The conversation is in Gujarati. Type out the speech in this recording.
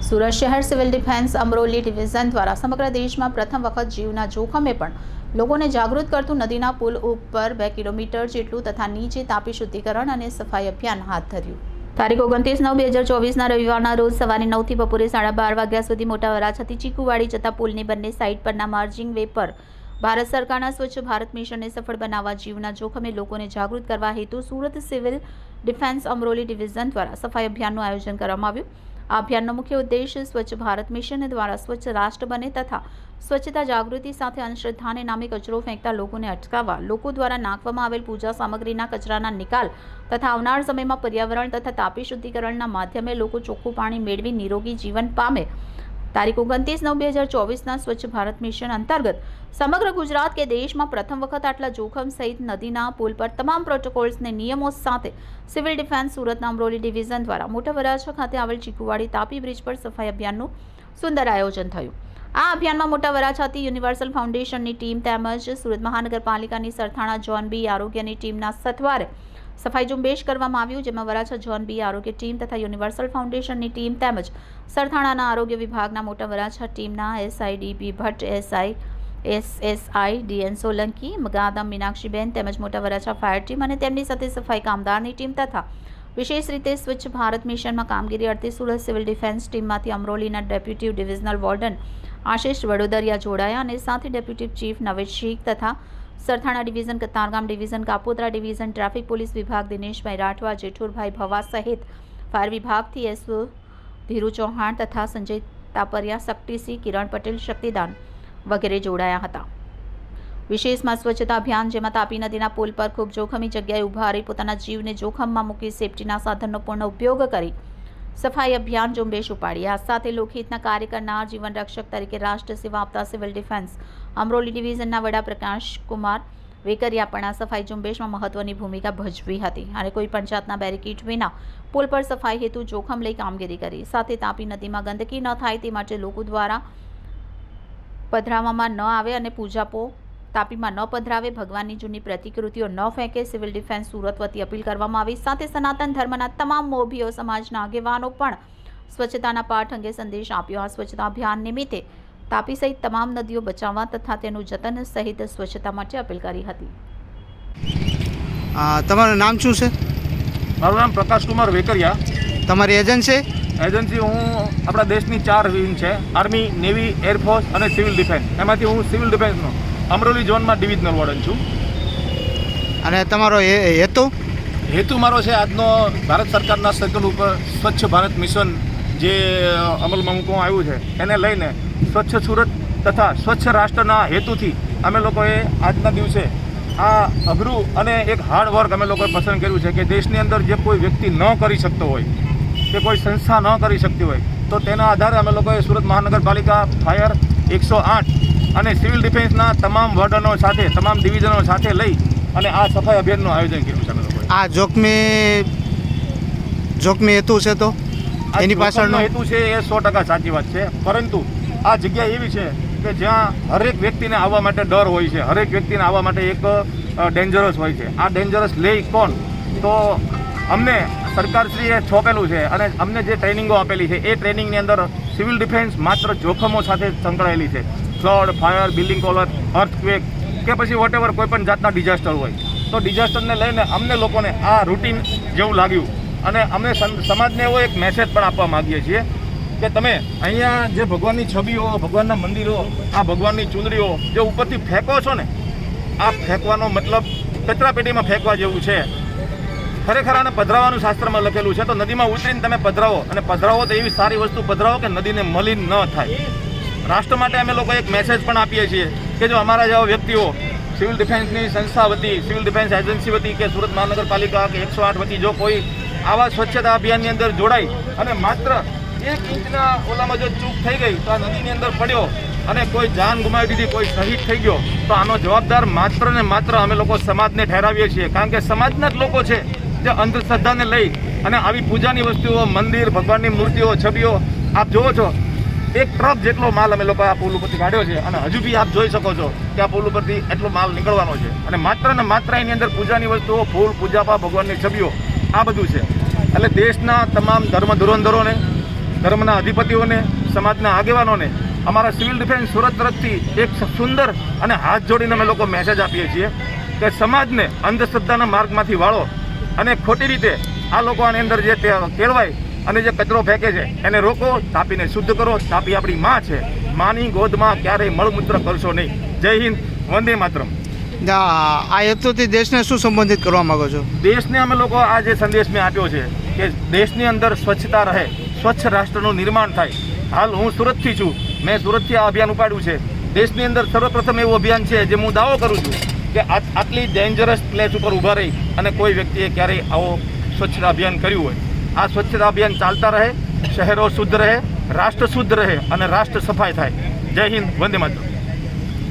સુરત શહેર સિવિલ ડિફેન્સ અમરોલી ડિવિઝન દ્વારા સમગ્ર દેશમાં પ્રથમ વખત જીવના જોખમે પણ લોકોને જાગૃત કરતું નદીના પુલ ઉપર 2 કિલોમીટર જેટલું તથા નીચે તાપી શુદ્ધિકરણ અને સફાઈ અભિયાન હાથ ધર્યું। તારીખ 29/9/2024ના રવિવારના રોજ સવારે 9 થી બપોરે 12:30 વાગ્યા સુધી મોટા વરાછાથી ચીકુવાડી જતા પુલની બંને સાઇડ પરના માર્જિંગ વે પર ભારત સરકારના સ્વચ્છ ભારત મિશનને સફળ બનાવવા જીવના જોખમે લોકોને જાગૃત કરવા હેતુ Surat civil defence Amroli division દ્વારા સફાઈ અભિયાનનું આયોજન કરવામાં આવ્યું। આ અભિયાનનો મુખ્ય ઉદ્દેશ સ્વચ્છ ભારત મિશન દ્વારા સ્વચ્છ રાષ્ટ્ર બને તથા સ્વચ્છતા જાગૃતિ સાથે અંધશ્રદ્ધાને નામે કચરો ફેંકતા લોકોને અટકાવવા, લોકો દ્વારા નાખવામાં આવેલ પૂજા સામગ્રીના કચરાના નિકાલ તથા આવનાર સમયમાં પર્યાવરણ તથા તાપી શુદ્ધિકરણના માધ્યમે લોકો ચોખ્ખું પાણી મેળવી નિરોગી જીવન પામે। તારીખ 29/9/2024ના સ્વચ્છ ભારત મિશન અંતર્ગત સમગ્ર ગુજરાત કે દેશમાં પ્રથમ વખત આટલા જોખમ સહિત નદીના પુલ પર તમામ પ્રોટોકોલ્સને નિયમો સાથે સિવિલ ડિફેન્સ સુરતના અમરોલી ડિવિઝન દ્વારા મોટા વરાછા ખાતે આવેલ ચીકુવાડી તાપી બ્રિજ પર સફાઈ અભિયાનનું સુંદર આયોજન થયું। આ અભિયાનમાં મોટા વરાછાથી યુનિવર્સલ ફાઉન્ડેશનની ટીમ તેમજ સુરત મહાનગરપાલિકાની સરથાણા જોન બી આરોગ્યની ટીમના સથવારે સફાઈ ઝુંબેશ કરવામાં આવ્યું, જેમાં વરાછા જોન બી આરોગ્ય ટીમ તથા યુનિવર્સલ ફાઉન્ડેશનની ટીમ તેમજ સરથાણાના આરોગ્ય વિભાગના મોટા વરાછા ટીમના SI DP Bhatt, SSI DN Solanki, Magadam Meenakshiben તેમજ મોટા વરાછા ફાયર ટીમ અને તેમની સાથે સફાઈ કામદારની ટીમ તથા વિશેષ રીતે સ્વચ્છ ભારત મિશનમાં કામગીરી અર્થે સુરત સિવિલ ડિફેન્સ ટીમમાંથી અમરોલીના deputy divisional warden Ashish Vadodariya જોડાયા અને સાથે ડેપ્યુટી ચીફ નવેદ શેખ તથા Sarthana division, Katargam division, Kapodra division, traffic police વિભાગ દિનેશભાઈ રાઠવા, જેઠુરભાઈ ભવા સહિત ફાયર વિભાગથી એસઓ ધીરુ ચૌહાણ તથા સંજય તાપરિયા, શક્તિસિંહ, કિરણ પટેલ, શક્તિદાન વગેરે જોડાયા હતા। વિશેષમાં સ્વચ્છતા અભિયાન, જેમાં તાપી નદીના પુલ પર ખૂબ જોખમી જગ્યાએ ઊભા રહી પોતાના જીવને જોખમમાં મૂકી સેફટીના સાધનનો પૂર્ણ ઉપયોગ કરી સફાઈ અભિયાન ઝુંબેશ ઉપાડી। આ સાથે લોકહિતના કાર્ય કરનાર જીવન રક્ષક તરીકે રાષ્ટ્ર સેવા આપતા સિવિલ ડિફેન્સ અમરોલી ડિવિઝનના વડા પ્રકાશ કુમાર વેકરિયા પણ આ સફાઈ ઝુંબેશમાં મહત્વની ભૂમિકા ભજવી હતી અને કોઈ પણ જાતના બેરિકેડ વિના પુલ પર સફાઈ હેતુ જોખમ લઈ કામગીરી કરી। સાથે તાપી નદીમાં ગંદકી ન થાય તે માટે લોકો દ્વારા પધરાવવામાં ન આવે અને પૂજાપો તાપીમાં ન પધરાવે, ભગવાનની જૂની પ્રતિકૃતિઓ ન ફેંકે, સિવિલ ડિફેન્સ સુરત વતી અપીલ કરવામાં આવી। સાથે સનાતન ધર્મના તમામ મોભીઓ સમાજના આગેવાનો પણ સ્વચ્છતાના પાઠ અંગે સંદેશ આપ્યો। આ સ્વચ્છતા અભિયાન નિમિત્તે તાપી સહિત તમામ નદીઓ બચાવવા તથા તેનું જતન સહિત સ્વચ્છતા માટે અપીલ કરી હતી। તમારું નામ શું છે? મારું નામ પ્રકાશ કુમાર વેકરિયા। તમારી એજન્સી? એજન્સી હું આપણા દેશની 4 વિંગ છે, આર્મી, નેવી, એરફોર્સ અને સિવિલ ડિફેન્સ। એમાંથી હું સિવિલ ડિફેન્સનો અમરોલી ઝોનમાં ડિવિઝનલ વોર્ડન છું। અને તમારો હેતુ મારો છે આજનો ભારત સરકારના સર્કલ ઉપર સ્વચ્છ ભારત મિશન જે અમલમાં મૂકવામાં આવ્યું છે એને લઈને સ્વચ્છ સુરત તથા સ્વચ્છ રાષ્ટ્રના હેતુથી અમે લોકોએ આજના દિવસે આ અઘરું અને એક હાર્ડ વર્ક અમે લોકોએ પસંદ કર્યું છે કે દેશની અંદર જે કોઈ વ્યક્તિ ન કરી શકતો હોય કે કોઈ સંસ્થા ન કરી શકતી હોય તો તેના આધારે અમે લોકોએ સુરત મહાનગરપાલિકા, ફાયર, 108 અને સિવિલ ડિફેન્સના તમામ વોર્ડનો સાથે, તમામ ડિવિઝનો સાથે લઈ અને આ સફાઈ અભિયાનનું આયોજન કર્યું છે અમે લોકોએ। આ જોખમી હેતુ છે તો એની પાછળનો હેતુ છે એ 100% સાચી વાત છે, પરંતુ આ જગ્યા એવી છે કે જ્યાં હરેક વ્યક્તિને આવવા માટે ડર હોય છે, હરેક વ્યક્તિને આવવા માટે એક ડેન્જરસ હોય છે। આ ડેન્જરસ લે કોણ? તો અમને સરકારશ્રીએ છોપેલું છે અને અમને જે ટ્રેનિંગો આપેલી છે એ ટ્રેનિંગની અંદર સિવિલ ડિફેન્સ માત્ર જોખમો સાથે સંકળાયેલી છે। Flood, fire, building collapse, earthquake કે પછી વોટેવર કોઈ પણ જાતના ડિઝાસ્ટર હોય તો ડિઝાસ્ટરને લઈને અમને લોકોને આ રૂટીન જેવું લાગ્યું અને અમે સમાજને એવો એક મેસેજ પણ આપવા માગીએ છીએ કે તમે અહીંયા જે ભગવાનની છબીઓ, ભગવાનના મંદિરો, આ ભગવાનની ચૂંદડીઓ જે ઉપરથી ફેંકો છો ને, આ ફેંકવાનો મતલબ કચરાપેટીમાં ફેંકવા જેવું છે। ખરેખર આને પધરાવવાનું શાસ્ત્રમાં લખેલું છે, તો નદીમાં ઉતરીને તમે પધરાવો અને પધરાવો તો એવી સારી વસ્તુ પધરાવો કે નદીને મલિન ન થાય। રાષ્ટ્ર માટે અમે લોકો એક મેસેજ પણ આપીએ છીએ કે જો અમારા જેવા વ્યક્તિઓ સિવિલ ડિફેન્સની સંસ્થા વતી, સિવિલ ડિફેન્સ એજન્સી વતી કે સુરત મહાનગરપાલિકા કે 108 વતી જો કોઈ આવા સ્વચ્છતા અભિયાનની અંદર જોડાઈ અને માત્ર 1 ઇંચના ઓલામાં જો ચૂક થઈ ગઈ તો આ નદીની અંદર પડ્યો અને કોઈ જાન ગુમાવી દીધી, કોઈ શહીદ થઈ ગયો, તો આનો જવાબદાર માત્ર ને માત્ર અમે લોકો સમાજને ઠેરાવીએ છીએ। કારણ કે સમાજના જ લોકો છે જે અંધશ્રદ્ધાને લઈ અને આવી પૂજાની વસ્તુઓ, મંદિર, ભગવાનની મૂર્તિઓ, છબીઓ આપ જુઓ છો, 1 ટ્રક જેટલો માલ અમે લોકો આ પુલ ઉપરથી કાઢ્યો છે અને હજુ બી આપ જોઈ શકો છો કે આ પુલ ઉપરથી એટલો માલ નીકળવાનો છે અને માત્ર ને માત્ર એની અંદર પૂજાની વસ્તુઓ, ફૂલ, પૂજાપા, ભગવાનની છબીઓ આ બધું છે। એટલે દેશના તમામ ધર્મ ધુરંધરોને ધર્મના અધિપતિઓને, સમાજના આગેવાનોને અમારા સિવિલ ડિફેન્સ સુરત તરફથી એક સુંદર અને હાથ જોડીને અમે લોકો મેસેજ આપીએ છીએ કે સમાજને અંધશ્રદ્ધાના માર્ગમાંથી વાળો અને ખોટી રીતે આ લોકો આની અંદર જે કેળવાય અને જે કચરો ફેંકે છે એને રોકો, તાપીને શુદ્ધ કરો. તાપી આપણી માં છે, માની ગોદમાં ક્યારેય મળમૂત્ર કરશો નહીં. જય હિન્દ, વંદે માતરમ. આ હેતુથી દેશને શું સંબોધિત કરવા માંગો છો? દેશને અમે લોકો આ જે સંદેશ મેં આપ્યો છે કે દેશની અંદર સ્વચ્છતા રહે, સ્વચ્છ રાષ્ટ્રનું નિર્માણ થાય. હાલ હું સુરતથી છું, મેં સુરતથી આ અભિયાન ઉપાડ્યું છે. દેશની અંદર સર્વપ્રથમ એવું અભિયાન છે જે હું દાવો કરું છું કે આટલી ડેન્જરસ પ્લેસ ઉપર ઊભા રહી અને કોઈ વ્યક્તિએ ક્યારેય આવો સ્વચ્છતા અભિયાન કર્યું હોય. આ સ્વચ્છતા અભિયાન ચાલતા રહે, શહેરો શુદ્ધ રહે, રાષ્ટ્ર શુદ્ધ રહે અને રાષ્ટ્ર સફાઈ થાય. જય હિન્દ, વંદે માતરમ.